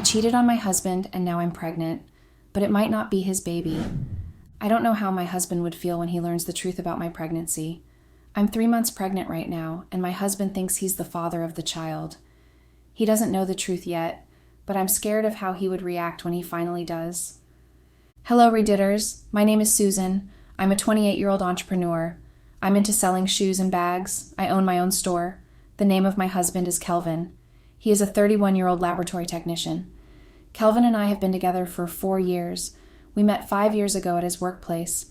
cheated on my husband and now I'm pregnant, but it might not be his baby. I don't know how my husband would feel when he learns the truth about my pregnancy. I'm 3 months pregnant right now, and my husband thinks he's the father of the child. He doesn't know the truth yet, but I'm scared of how he would react when he finally does. Hello, Reditters. My name is Susan. I'm a 28-year-old entrepreneur. I'm into selling shoes and bags. I own my own store. The name of my husband is Kelvin. He is a 31-year-old laboratory technician. Kelvin and I have been together for 4 years. We met 5 years ago at his workplace.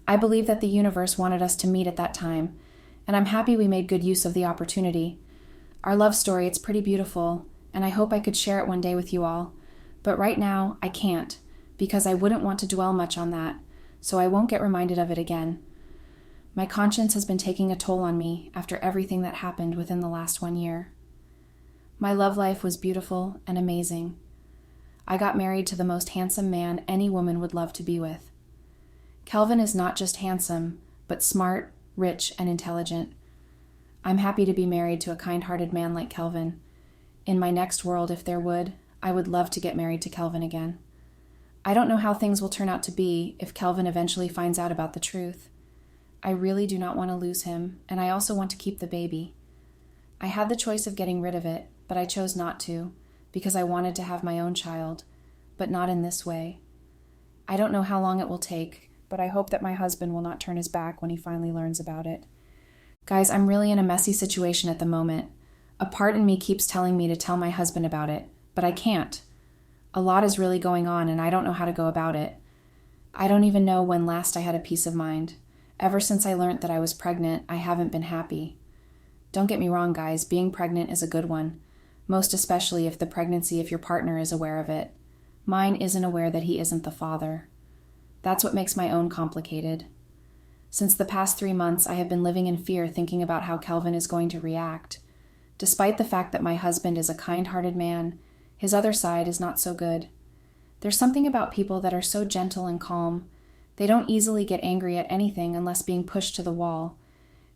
I believe that the universe wanted us to meet at that time, and I'm happy we made good use of the opportunity. Our love story, it's pretty beautiful, and I hope I could share it one day with you all. But right now, I can't, because I wouldn't want to dwell much on that, so I won't get reminded of it again. My conscience has been taking a toll on me after everything that happened within the last 1 year. My love life was beautiful and amazing. I got married to the most handsome man any woman would love to be with. Kelvin is not just handsome, but smart, rich, and intelligent. I'm happy to be married to a kind-hearted man like Kelvin. In my next world, if there would, I would love to get married to Kelvin again. I don't know how things will turn out to be if Kelvin eventually finds out about the truth. I really do not want to lose him, and I also want to keep the baby. I had the choice of getting rid of it, but I chose not to, because I wanted to have my own child, but not in this way. I don't know how long it will take, but I hope that my husband will not turn his back when he finally learns about it. Guys, I'm really in a messy situation at the moment. A part in me keeps telling me to tell my husband about it, but I can't. A lot is really going on, and I don't know how to go about it. I don't even know when last I had a peace of mind. Ever since I learned that I was pregnant, I haven't been happy. Don't get me wrong, guys, being pregnant is a good one, most especially if the pregnancy of your partner is aware of it. Mine isn't aware that he isn't the father. That's what makes my own complicated. Since the past 3 months, I have been living in fear thinking about how Kelvin is going to react. Despite the fact that my husband is a kind-hearted man, his other side is not so good. There's something about people that are so gentle and calm. They don't easily get angry at anything unless being pushed to the wall.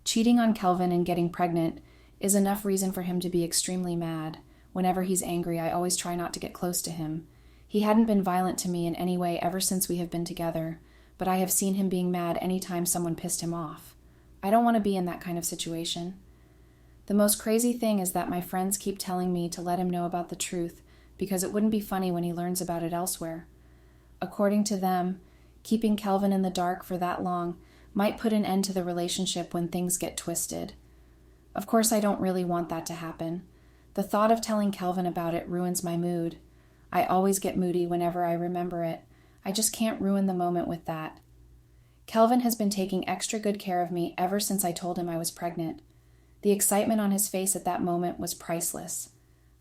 Cheating on Kelvin and getting pregnant is enough reason for him to be extremely mad. Whenever he's angry, I always try not to get close to him. He hadn't been violent to me in any way ever since we have been together, but I have seen him being mad any time someone pissed him off. I don't want to be in that kind of situation. The most crazy thing is that my friends keep telling me to let him know about the truth because it wouldn't be funny when he learns about it elsewhere. According to them, keeping Kelvin in the dark for that long might put an end to the relationship when things get twisted. Of course, I don't really want that to happen. The thought of telling Kelvin about it ruins my mood. I always get moody whenever I remember it. I just can't ruin the moment with that. Kelvin has been taking extra good care of me ever since I told him I was pregnant. The excitement on his face at that moment was priceless.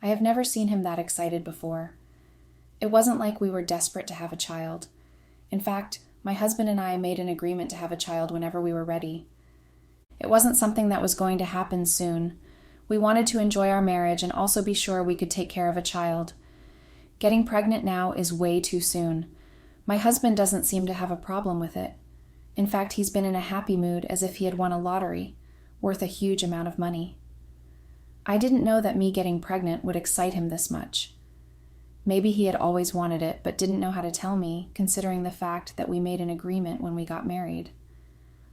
I have never seen him that excited before. It wasn't like we were desperate to have a child. In fact, my husband and I made an agreement to have a child whenever we were ready. It wasn't something that was going to happen soon. We wanted to enjoy our marriage and also be sure we could take care of a child. Getting pregnant now is way too soon. My husband doesn't seem to have a problem with it. In fact, he's been in a happy mood as if he had won a lottery, worth a huge amount of money. I didn't know that me getting pregnant would excite him this much. Maybe he had always wanted it, but didn't know how to tell me, considering the fact that we made an agreement when we got married.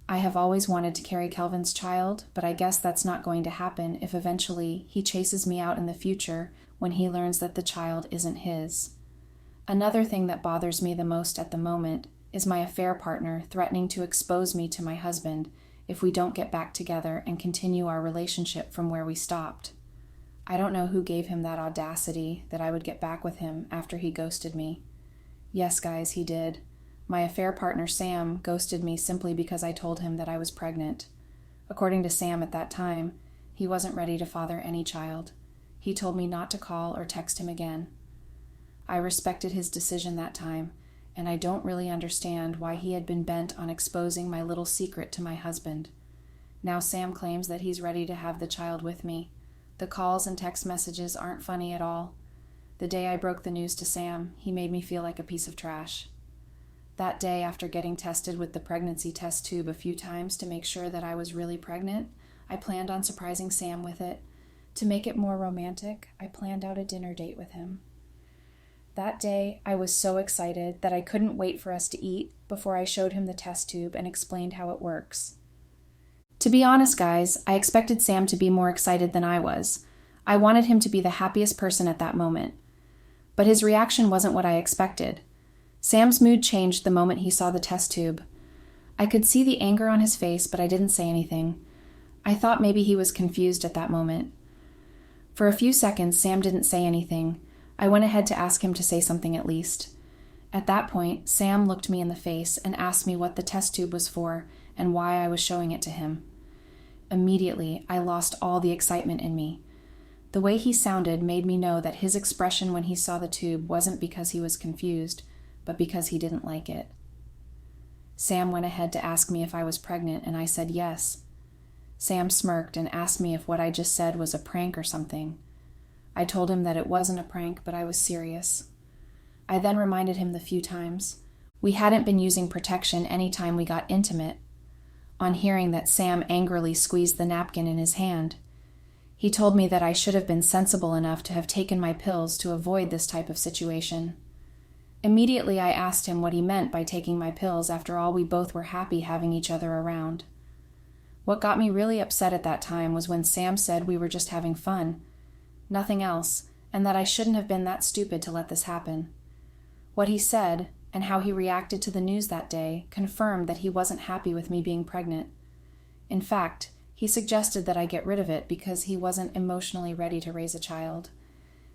I have always wanted to carry Kelvin's child, but I guess that's not going to happen if eventually he chases me out in the future when he learns that the child isn't his. Another thing that bothers me the most at the moment is my affair partner threatening to expose me to my husband if we don't get back together and continue our relationship from where we stopped. I don't know who gave him that audacity that I would get back with him after he ghosted me. Yes, guys, he did. My affair partner, Sam, ghosted me simply because I told him that I was pregnant. According to Sam at that time, he wasn't ready to father any child. He told me not to call or text him again. I respected his decision that time, and I don't really understand why he had been bent on exposing my little secret to my husband. Now Sam claims that he's ready to have the child with me. The calls and text messages aren't funny at all. The day I broke the news to Sam, he made me feel like a piece of trash. That day, after getting tested with the pregnancy test tube a few times to make sure that I was really pregnant, I planned on surprising Sam with it. To make it more romantic, I planned out a dinner date with him. That day, I was so excited that I couldn't wait for us to eat before I showed him the test tube and explained how it works. To be honest, guys, I expected Sam to be more excited than I was. I wanted him to be the happiest person at that moment. But his reaction wasn't what I expected. Sam's mood changed the moment he saw the test tube. I could see the anger on his face, but I didn't say anything. I thought maybe he was confused at that moment. For a few seconds, Sam didn't say anything. I went ahead to ask him to say something at least. At that point, Sam looked me in the face and asked me what the test tube was for and why I was showing it to him. Immediately, I lost all the excitement in me. The way he sounded made me know that his expression when he saw the tube wasn't because he was confused, but because he didn't like it. Sam went ahead to ask me if I was pregnant, and I said yes. Sam smirked and asked me if what I just said was a prank or something. I told him that it wasn't a prank, but I was serious. I then reminded him the few times. We hadn't been using protection any time we got intimate. On hearing that, Sam angrily squeezed the napkin in his hand. He told me that I should have been sensible enough to have taken my pills to avoid this type of situation. Immediately, I asked him what he meant by taking my pills. After all, we both were happy having each other around. What got me really upset at that time was when Sam said we were just having fun, nothing else, and that I shouldn't have been that stupid to let this happen. What he said, and how he reacted to the news that day, confirmed that he wasn't happy with me being pregnant. In fact, he suggested that I get rid of it because he wasn't emotionally ready to raise a child.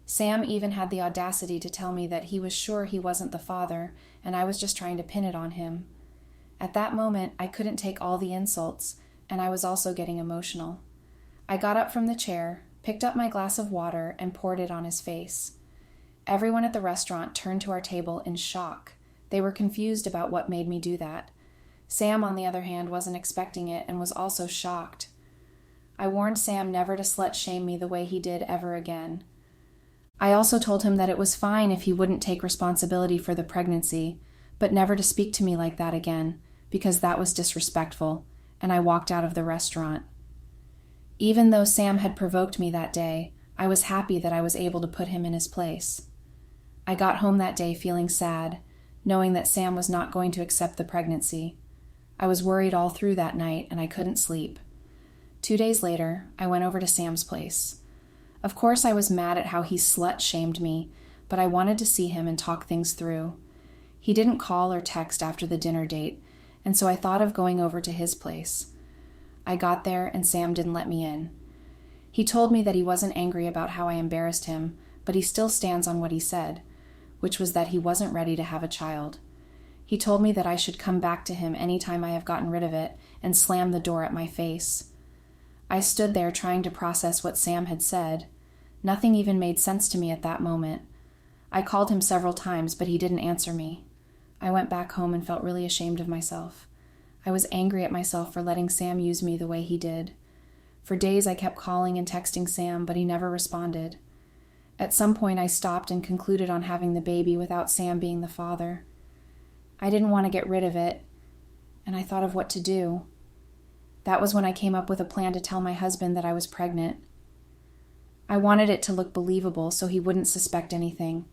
Sam even had the audacity to tell me that he was sure he wasn't the father, and I was just trying to pin it on him. At that moment, I couldn't take all the insults, and I was also getting emotional. I got up from the chair, picked up my glass of water, and poured it on his face. Everyone at the restaurant turned to our table in shock. They were confused about what made me do that. Sam, on the other hand, wasn't expecting it and was also shocked. I warned Sam never to slut-shame me the way he did ever again. I also told him that it was fine if he wouldn't take responsibility for the pregnancy, but never to speak to me like that again, because that was disrespectful, and I walked out of the restaurant. Even though Sam had provoked me that day, I was happy that I was able to put him in his place. I got home that day feeling sad, knowing that Sam was not going to accept the pregnancy. I was worried all through that night, and I couldn't sleep. 2 days later, I went over to Sam's place. Of course, I was mad at how he slut-shamed me, but I wanted to see him and talk things through. He didn't call or text after the dinner date, and so I thought of going over to his place. I got there, and Sam didn't let me in. He told me that he wasn't angry about how I embarrassed him, but he still stands on what he said, which was that he wasn't ready to have a child. He told me that I should come back to him any time I have gotten rid of it, and slammed the door at my face. I stood there trying to process what Sam had said. Nothing even made sense to me at that moment. I called him several times, but he didn't answer me. I went back home and felt really ashamed of myself. I was angry at myself for letting Sam use me the way he did. For days I kept calling and texting Sam, but he never responded. At some point I stopped and concluded on having the baby without Sam being the father. I didn't want to get rid of it, and I thought of what to do. That was when I came up with a plan to tell my husband that I was pregnant. I wanted it to look believable so he wouldn't suspect anything.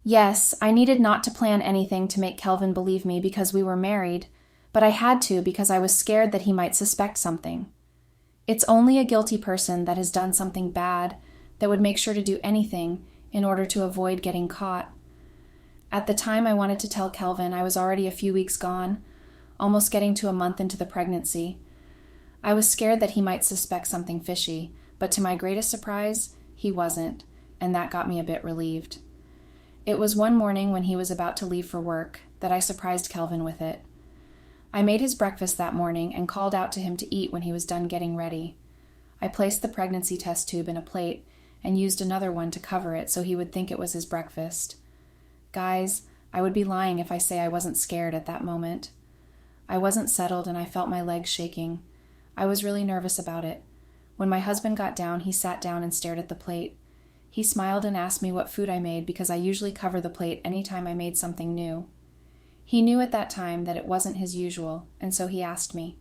Yes, I needed not to plan anything to make Kelvin believe me because we were married, but I had to because I was scared that he might suspect something. It's only a guilty person that has done something bad that would make sure to do anything in order to avoid getting caught. At the time I wanted to tell Kelvin, I was already a few weeks gone, almost getting to a month into the pregnancy. I was scared that he might suspect something fishy, but to my greatest surprise, he wasn't, and that got me a bit relieved. It was one morning when he was about to leave for work that I surprised Kelvin with it. I made his breakfast that morning and called out to him to eat when he was done getting ready. I placed the pregnancy test tube in a plate and used another one to cover it so he would think it was his breakfast. Guys, I would be lying if I say I wasn't scared at that moment. I wasn't settled and I felt my legs shaking. I was really nervous about it. When my husband got down, he sat down and stared at the plate. He smiled and asked me what food I made because I usually cover the plate anytime I made something new. He knew at that time that it wasn't his usual, and so he asked me.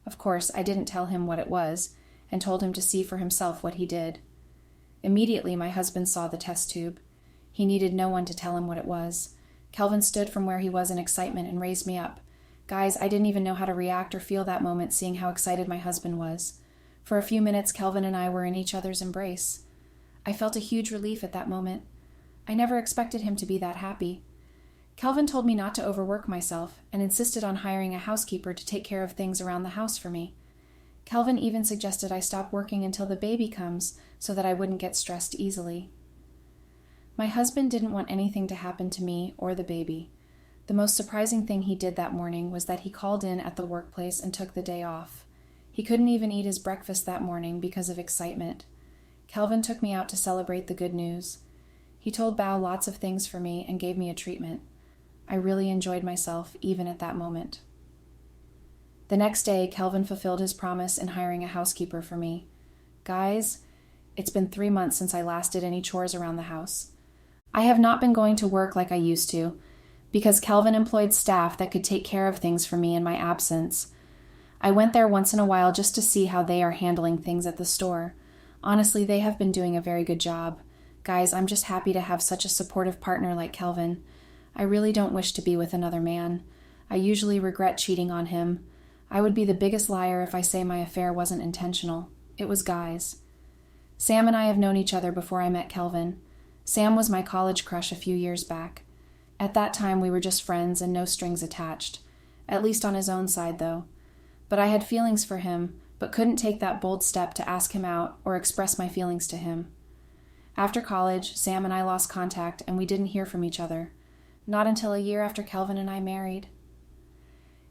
Of course, I didn't tell him what it was, and told him to see for himself what he did. Immediately, my husband saw the test tube. He needed no one to tell him what it was. Kelvin stood from where he was in excitement and raised me up. Guys, I didn't even know how to react or feel that moment, seeing how excited my husband was. For a few minutes, Kelvin and I were in each other's embrace. I felt a huge relief at that moment. I never expected him to be that happy. Kelvin told me not to overwork myself and insisted on hiring a housekeeper to take care of things around the house for me. Kelvin even suggested I stop working until the baby comes so that I wouldn't get stressed easily. My husband didn't want anything to happen to me or the baby. The most surprising thing he did that morning was that he called in at the workplace and took the day off. He couldn't even eat his breakfast that morning because of excitement. Kelvin took me out to celebrate the good news. He told Bao lots of things for me and gave me a treatment. I really enjoyed myself, even at that moment. The next day, Kelvin fulfilled his promise in hiring a housekeeper for me. Guys, it's been 3 months since I last did any chores around the house. I have not been going to work like I used to, because Kelvin employed staff that could take care of things for me in my absence. I went there once in a while just to see how they are handling things at the store. Honestly, they have been doing a very good job. Guys, I'm just happy to have such a supportive partner like Kelvin. I really don't wish to be with another man. I usually regret cheating on him. I would be the biggest liar if I say my affair wasn't intentional. It was guys. Sam and I have known each other before I met Kelvin. Sam was my college crush a few years back. At that time, we were just friends and no strings attached. At least on his own side, though. But I had feelings for him, but couldn't take that bold step to ask him out or express my feelings to him. After college, Sam and I lost contact and we didn't hear from each other. Not until a year after Kelvin and I married.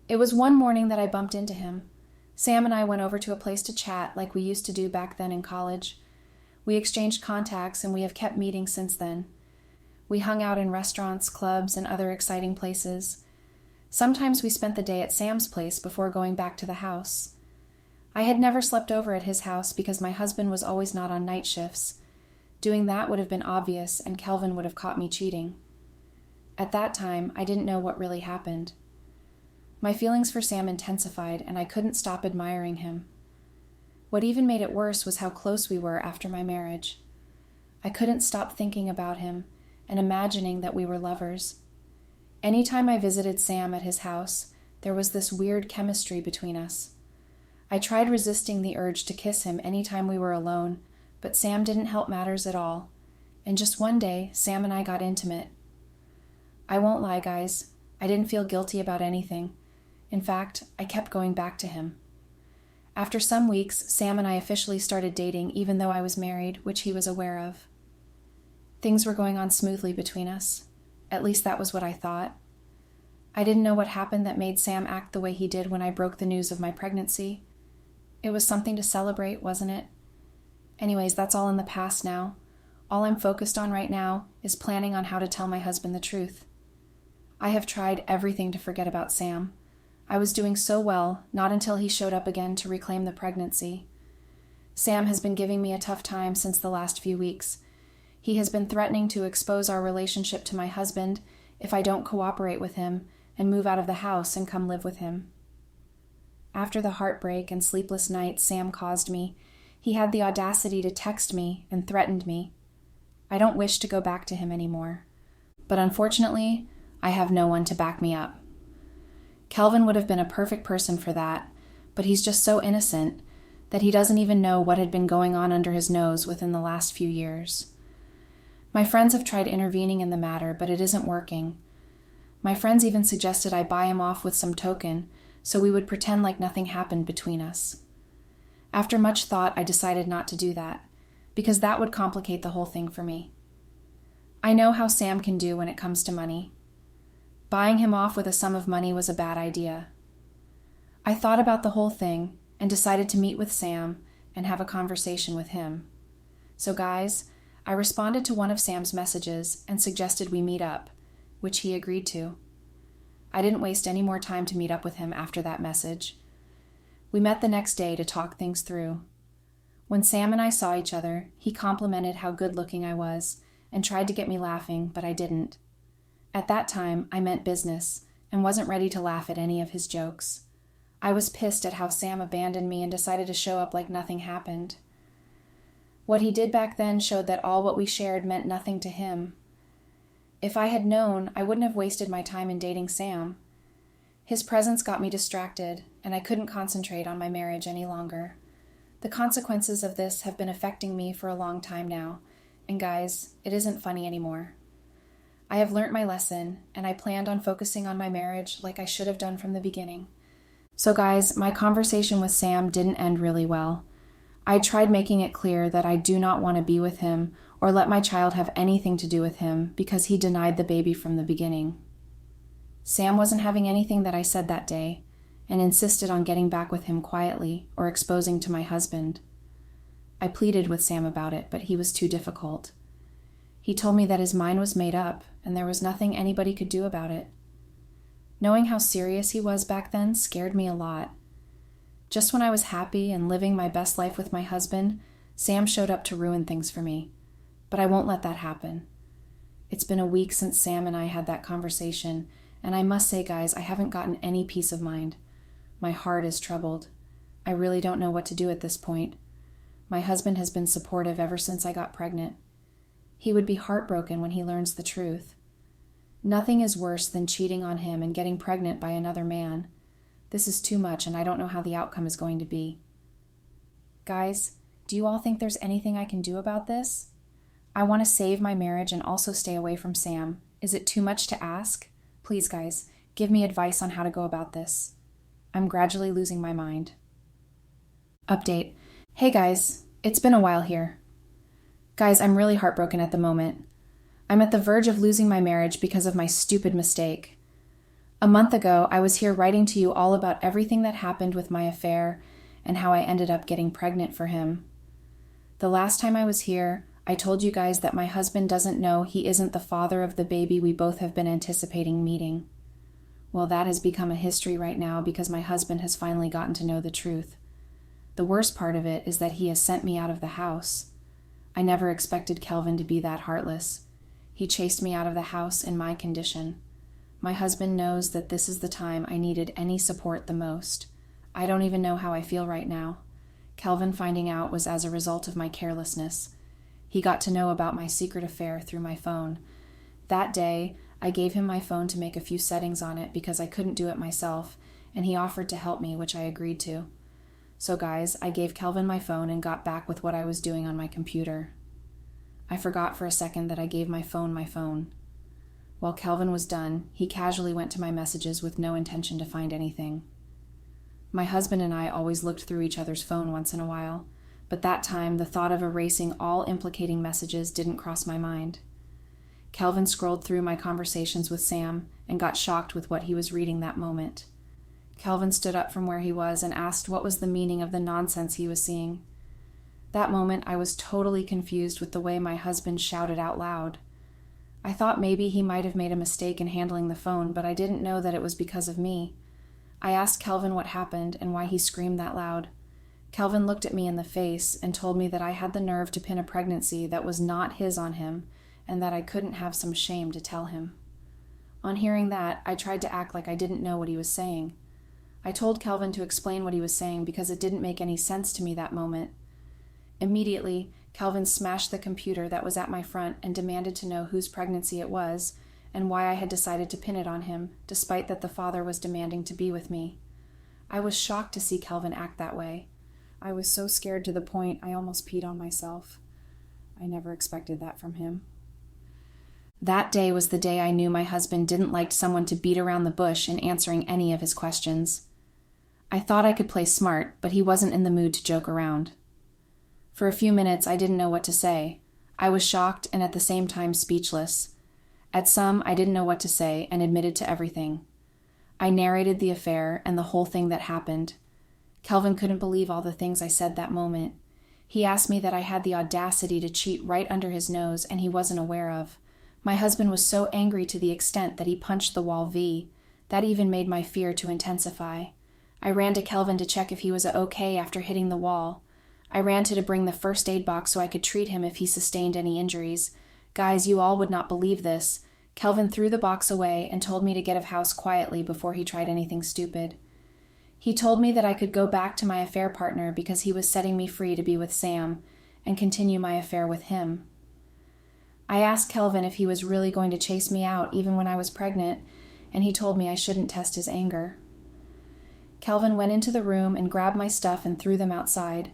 It was one morning that I bumped into him. Sam and I went over to a place to chat like we used to do back then in college. We exchanged contacts and we have kept meeting since then. We hung out in restaurants, clubs, and other exciting places. Sometimes we spent the day at Sam's place before going back to the house. I had never slept over at his house because my husband was always not on night shifts. Doing that would have been obvious and Kelvin would have caught me cheating. At that time, I didn't know what really happened. My feelings for Sam intensified and I couldn't stop admiring him. What even made it worse was how close we were after my marriage. I couldn't stop thinking about him and imagining that we were lovers. Anytime I visited Sam at his house, there was this weird chemistry between us. I tried resisting the urge to kiss him anytime we were alone, but Sam didn't help matters at all. And just one day, Sam and I got intimate. I won't lie, guys. I didn't feel guilty about anything. In fact, I kept going back to him. After some weeks, Sam and I officially started dating even though I was married, which he was aware of. Things were going on smoothly between us. At least that was what I thought. I didn't know what happened that made Sam act the way he did when I broke the news of my pregnancy. It was something to celebrate, wasn't it? Anyways, that's all in the past now. All I'm focused on right now is planning on how to tell my husband the truth. I have tried everything to forget about Sam. I was doing so well, not until he showed up again to reclaim the pregnancy. Sam has been giving me a tough time since the last few weeks. He has been threatening to expose our relationship to my husband if I don't cooperate with him and move out of the house and come live with him. After the heartbreak and sleepless nights Sam caused me, he had the audacity to text me and threatened me. I don't wish to go back to him anymore. But unfortunately, I have no one to back me up. Kelvin would have been a perfect person for that, but he's just so innocent that he doesn't even know what had been going on under his nose within the last few years. My friends have tried intervening in the matter, but it isn't working. My friends even suggested I buy him off with some token so we would pretend like nothing happened between us. After much thought, I decided not to do that, because that would complicate the whole thing for me. I know how Sam can do when it comes to money. Buying him off with a sum of money was a bad idea. I thought about the whole thing and decided to meet with Sam and have a conversation with him. So guys, I responded to one of Sam's messages and suggested we meet up, which he agreed to. I didn't waste any more time to meet up with him after that message. We met the next day to talk things through. When Sam and I saw each other, he complimented how good-looking I was and tried to get me laughing, but I didn't. At that time, I meant business and wasn't ready to laugh at any of his jokes. I was pissed at how Sam abandoned me and decided to show up like nothing happened. What he did back then showed that all what we shared meant nothing to him. If I had known, I wouldn't have wasted my time in dating Sam. His presence got me distracted, and I couldn't concentrate on my marriage any longer. The consequences of this have been affecting me for a long time now, and guys, it isn't funny anymore. I have learnt my lesson, and I planned on focusing on my marriage like I should have done from the beginning. So guys, my conversation with Sam didn't end really well. I tried making it clear that I do not want to be with him or let my child have anything to do with him because he denied the baby from the beginning. Sam wasn't having anything that I said that day and insisted on getting back with him quietly or exposing to my husband. I pleaded with Sam about it, but he was too difficult. He told me that his mind was made up and there was nothing anybody could do about it. Knowing how serious he was back then scared me a lot. Just when I was happy and living my best life with my husband, Sam showed up to ruin things for me. But I won't let that happen. It's been a week since Sam and I had that conversation, and I must say, guys, I haven't gotten any peace of mind. My heart is troubled. I really don't know what to do at this point. My husband has been supportive ever since I got pregnant. He would be heartbroken when he learns the truth. Nothing is worse than cheating on him and getting pregnant by another man. This is too much, and I don't know how the outcome is going to be. Guys, do you all think there's anything I can do about this? I want to save my marriage and also stay away from Sam. Is it too much to ask? Please, guys, give me advice on how to go about this. I'm gradually losing my mind. Update. Hey guys, it's been a while here. Guys, I'm really heartbroken at the moment. I'm at the verge of losing my marriage because of my stupid mistake. A month ago, I was here writing to you all about everything that happened with my affair and how I ended up getting pregnant for him. The last time I was here, I told you guys that my husband doesn't know he isn't the father of the baby we both have been anticipating meeting. Well, that has become a history right now because my husband has finally gotten to know the truth. The worst part of it is that he has sent me out of the house. I never expected Kelvin to be that heartless. He chased me out of the house in my condition. My husband knows that this is the time I needed any support the most. I don't even know how I feel right now. Kelvin finding out was as a result of my carelessness. He got to know about my secret affair through my phone. That day, I gave him my phone to make a few settings on it because I couldn't do it myself, and he offered to help me, which I agreed to. So guys, I gave Kelvin my phone and got back with what I was doing on my computer. I forgot for a second that I gave my phone. While Kelvin was done, he casually went to my messages with no intention to find anything. My husband and I always looked through each other's phone once in a while, but that time the thought of erasing all implicating messages didn't cross my mind. Kelvin scrolled through my conversations with Sam and got shocked with what he was reading that moment. Kelvin stood up from where he was and asked what was the meaning of the nonsense he was seeing. That moment, I was totally confused with the way my husband shouted out loud. I thought maybe he might have made a mistake in handling the phone, but I didn't know that it was because of me. I asked Kelvin what happened and why he screamed that loud. Kelvin looked at me in the face and told me that I had the nerve to pin a pregnancy that was not his on him and that I couldn't have some shame to tell him. On hearing that, I tried to act like I didn't know what he was saying. I told Kelvin to explain what he was saying because it didn't make any sense to me that moment. Immediately, Kelvin smashed the computer that was at my front and demanded to know whose pregnancy it was and why I had decided to pin it on him, despite that the father was demanding to be with me. I was shocked to see Kelvin act that way. I was so scared to the point I almost peed on myself. I never expected that from him. That day was the day I knew my husband didn't like someone to beat around the bush in answering any of his questions. I thought I could play smart, but he wasn't in the mood to joke around. For a few minutes, I didn't know what to say. I was shocked and at the same time speechless. At some, I didn't know what to say and admitted to everything. I narrated the affair and the whole thing that happened. Kelvin couldn't believe all the things I said that moment. He asked me that I had the audacity to cheat right under his nose and he wasn't aware of. My husband was so angry to the extent that he punched the wall V. That even made my fear to intensify. I ran to Kelvin to check if he was okay after hitting the wall. I ran to bring the first aid box so I could treat him if he sustained any injuries. Guys, you all would not believe this. Kelvin threw the box away and told me to get out of house quietly before he tried anything stupid. He told me that I could go back to my affair partner because he was setting me free to be with Sam and continue my affair with him. I asked Kelvin if he was really going to chase me out even when I was pregnant, and he told me I shouldn't test his anger. Kelvin went into the room and grabbed my stuff and threw them outside.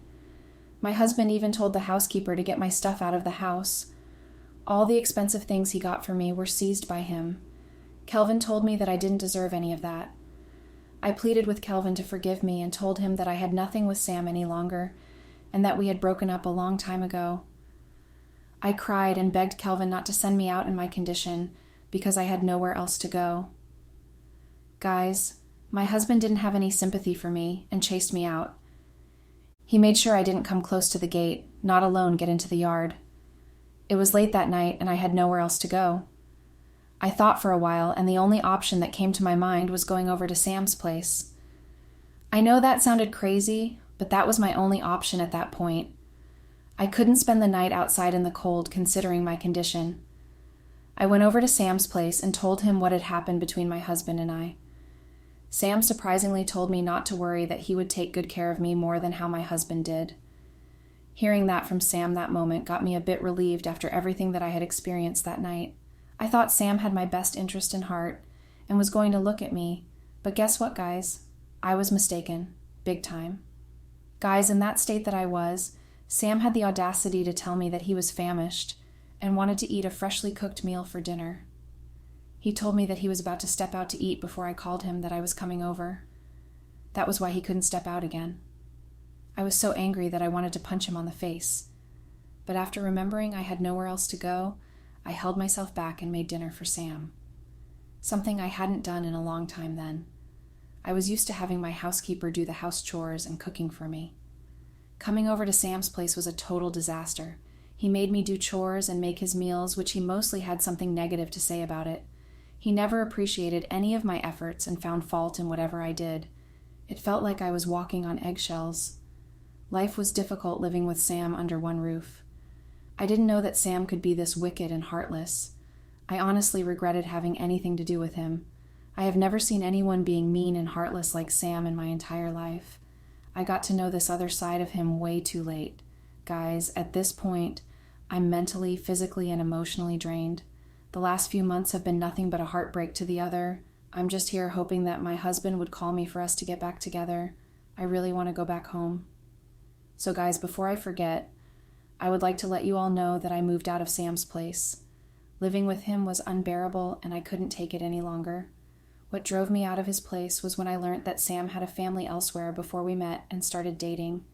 My husband even told the housekeeper to get my stuff out of the house. All the expensive things he got for me were seized by him. Kelvin told me that I didn't deserve any of that. I pleaded with Kelvin to forgive me and told him that I had nothing with Sam any longer and that we had broken up a long time ago. I cried and begged Kelvin not to send me out in my condition because I had nowhere else to go. Guys, my husband didn't have any sympathy for me and chased me out. He made sure I didn't come close to the gate, not alone get into the yard. It was late that night and I had nowhere else to go. I thought for a while, and the only option that came to my mind was going over to Sam's place. I know that sounded crazy, but that was my only option at that point. I couldn't spend the night outside in the cold considering my condition. I went over to Sam's place and told him what had happened between my husband and I. Sam surprisingly told me not to worry, that he would take good care of me more than how my husband did. Hearing that from Sam that moment got me a bit relieved after everything that I had experienced that night. I thought Sam had my best interest in heart and was going to look at me, but guess what, guys? I was mistaken, big time. Guys, in that state that I was, Sam had the audacity to tell me that he was famished and wanted to eat a freshly cooked meal for dinner. He told me that he was about to step out to eat before I called him that I was coming over. That was why he couldn't step out again. I was so angry that I wanted to punch him on the face. But after remembering I had nowhere else to go, I held myself back and made dinner for Sam. Something I hadn't done in a long time then. I was used to having my housekeeper do the house chores and cooking for me. Coming over to Sam's place was a total disaster. He made me do chores and make his meals, which he mostly had something negative to say about it. He never appreciated any of my efforts and found fault in whatever I did. It felt like I was walking on eggshells. Life was difficult living with Sam under one roof. I didn't know that Sam could be this wicked and heartless. I honestly regretted having anything to do with him. I have never seen anyone being mean and heartless like Sam in my entire life. I got to know this other side of him way too late. Guys, at this point, I'm mentally, physically, and emotionally drained. The last few months have been nothing but a heartbreak to the other. I'm just here hoping that my husband would call me for us to get back together. I really want to go back home. So guys, before I forget, I would like to let you all know that I moved out of Sam's place. Living with him was unbearable and I couldn't take it any longer. What drove me out of his place was when I learned that Sam had a family elsewhere before we met and started dating.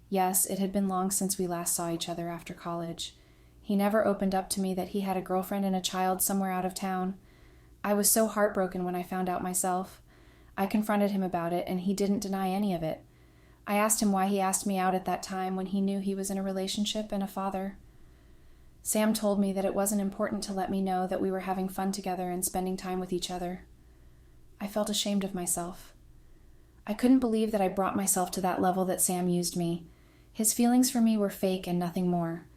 Yes, it had been long since we last saw each other after college. He never opened up to me that he had a girlfriend and a child somewhere out of town. I was so heartbroken when I found out myself. I confronted him about it and he didn't deny any of it. I asked him why he asked me out at that time when he knew he was in a relationship and a father. Sam told me that it wasn't important to let me know that we were having fun together and spending time with each other. I felt ashamed of myself. I couldn't believe that I brought myself to that level that Sam used me. His feelings for me were fake and nothing more.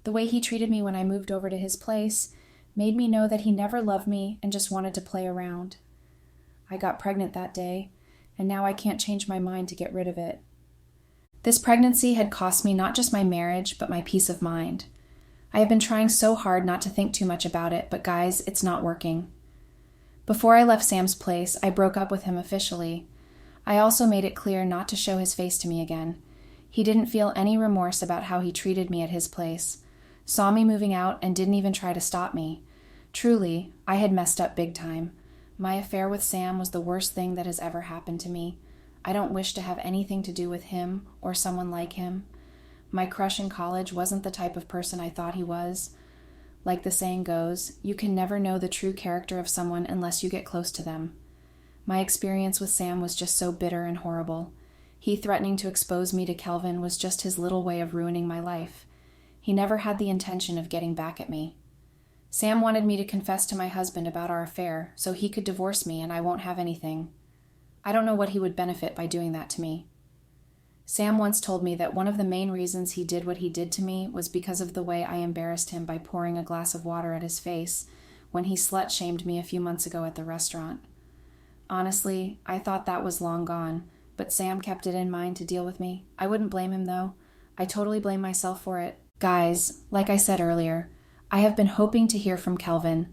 The way he treated me when I moved over to his place made me know that he never loved me and just wanted to play around. I got pregnant that day, and now I can't change my mind to get rid of it. This pregnancy had cost me not just my marriage, but my peace of mind. I have been trying so hard not to think too much about it, but guys, it's not working. Before I left Sam's place, I broke up with him officially. I also made it clear not to show his face to me again. He didn't feel any remorse about how he treated me at his place, saw me moving out, and didn't even try to stop me. Truly, I had messed up big time. My affair with Sam was the worst thing that has ever happened to me. I don't wish to have anything to do with him or someone like him. My crush in college wasn't the type of person I thought he was. Like the saying goes, you can never know the true character of someone unless you get close to them. My experience with Sam was just so bitter and horrible. He threatening to expose me to Kelvin was just his little way of ruining my life. He never had the intention of getting back at me. Sam wanted me to confess to my husband about our affair so he could divorce me and I won't have anything. I don't know what he would benefit by doing that to me. Sam once told me that one of the main reasons he did what he did to me was because of the way I embarrassed him by pouring a glass of water at his face when he slut-shamed me a few months ago at the restaurant. Honestly, I thought that was long gone, but Sam kept it in mind to deal with me. I wouldn't blame him, though. I totally blame myself for it. Guys, like I said earlier, I have been hoping to hear from Kelvin.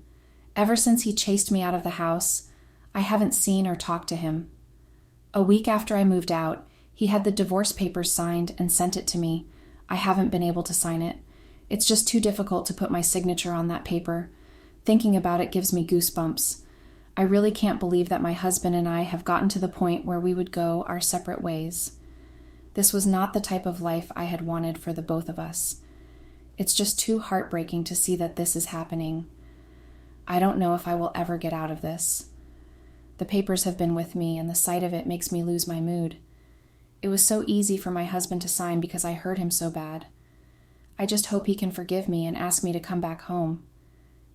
Ever since he chased me out of the house, I haven't seen or talked to him. A week after I moved out, he had the divorce papers signed and sent it to me. I haven't been able to sign it. It's just too difficult to put my signature on that paper. Thinking about it gives me goosebumps. I really can't believe that my husband and I have gotten to the point where we would go our separate ways. This was not the type of life I had wanted for the both of us. It's just too heartbreaking to see that this is happening. I don't know if I will ever get out of this. The papers have been with me, and the sight of it makes me lose my mood. It was so easy for my husband to sign because I hurt him so bad. I just hope he can forgive me and ask me to come back home.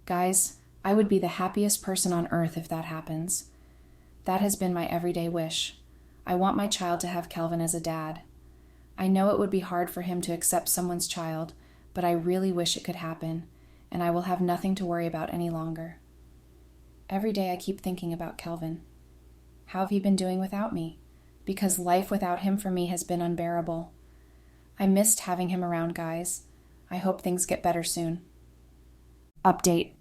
Guys, I would be the happiest person on earth if that happens. That has been my everyday wish. I want my child to have Kelvin as a dad. I know it would be hard for him to accept someone's child, but I really wish it could happen, and I will have nothing to worry about any longer. Every day I keep thinking about Kelvin. How have you been doing without me? Because life without him for me has been unbearable. I missed having him around, guys. I hope things get better soon. Update.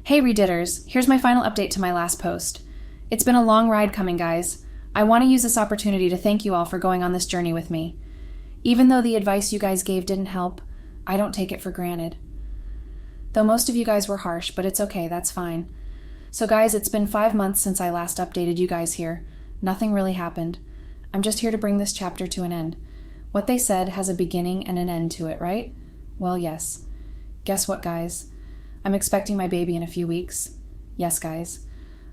Hey Reditters, here's my final update to my last post. It's been a long ride coming, guys. I want to use this opportunity to thank you all for going on this journey with me. Even though the advice you guys gave didn't help, I don't take it for granted. Though most of you guys were harsh, but it's okay, that's fine. So guys, it's been 5 months since I last updated you guys here. Nothing really happened. I'm just here to bring this chapter to an end. What they said has a beginning and an end to it, right? Well, yes. Guess what, guys? I'm expecting my baby in a few weeks. Yes, guys.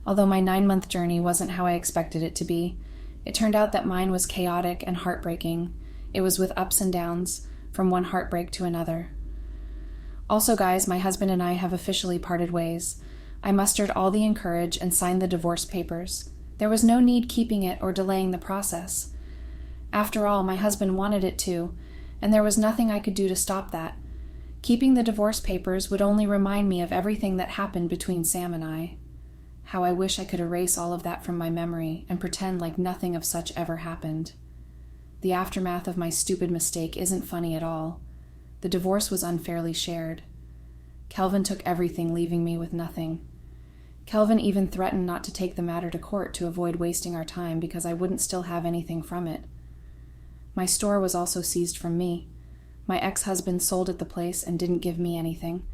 Although my 9-month journey wasn't how I expected it to be, it turned out that mine was chaotic and heartbreaking. It was with ups and downs, from one heartbreak to another. Also, guys, my husband and I have officially parted ways. I mustered all the courage and signed the divorce papers. There was no need keeping it or delaying the process. After all, my husband wanted it too, and there was nothing I could do to stop that. Keeping the divorce papers would only remind me of everything that happened between Sam and I. How I wish I could erase all of that from my memory and pretend like nothing of such ever happened. The aftermath of my stupid mistake isn't funny at all. The divorce was unfairly shared. Kelvin took everything, leaving me with nothing. Kelvin even threatened not to take the matter to court to avoid wasting our time because I wouldn't still have anything from it. My store was also seized from me. My ex-husband sold at the place and didn't give me anything,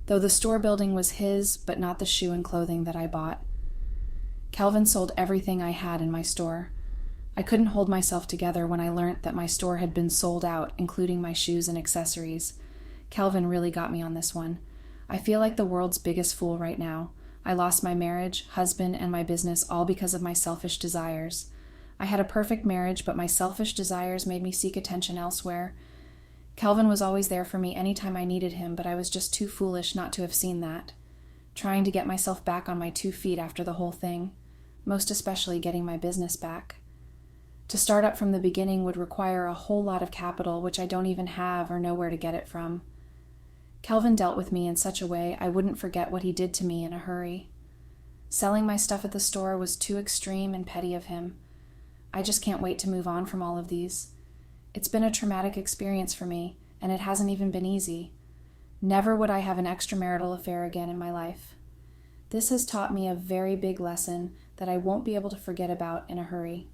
though the store building was his, but not the shoe and clothing that I bought. Kelvin sold everything I had in my store. I couldn't hold myself together when I learnt that my store had been sold out, including my shoes and accessories. Kelvin really got me on this one. I feel like the world's biggest fool right now. I lost my marriage, husband, and my business all because of my selfish desires. I had a perfect marriage, but my selfish desires made me seek attention elsewhere. Kelvin was always there for me anytime I needed him, but I was just too foolish not to have seen that. Trying to get myself back on my 2 feet after the whole thing, most especially getting my business back. To start up from the beginning would require a whole lot of capital, which I don't even have or know where to get it from. Kelvin dealt with me in such a way I wouldn't forget what he did to me in a hurry. Selling my stuff at the store was too extreme and petty of him. I just can't wait to move on from all of these. It's been a traumatic experience for me, and it hasn't even been easy. Never would I have an extramarital affair again in my life. This has taught me a very big lesson that I won't be able to forget about in a hurry.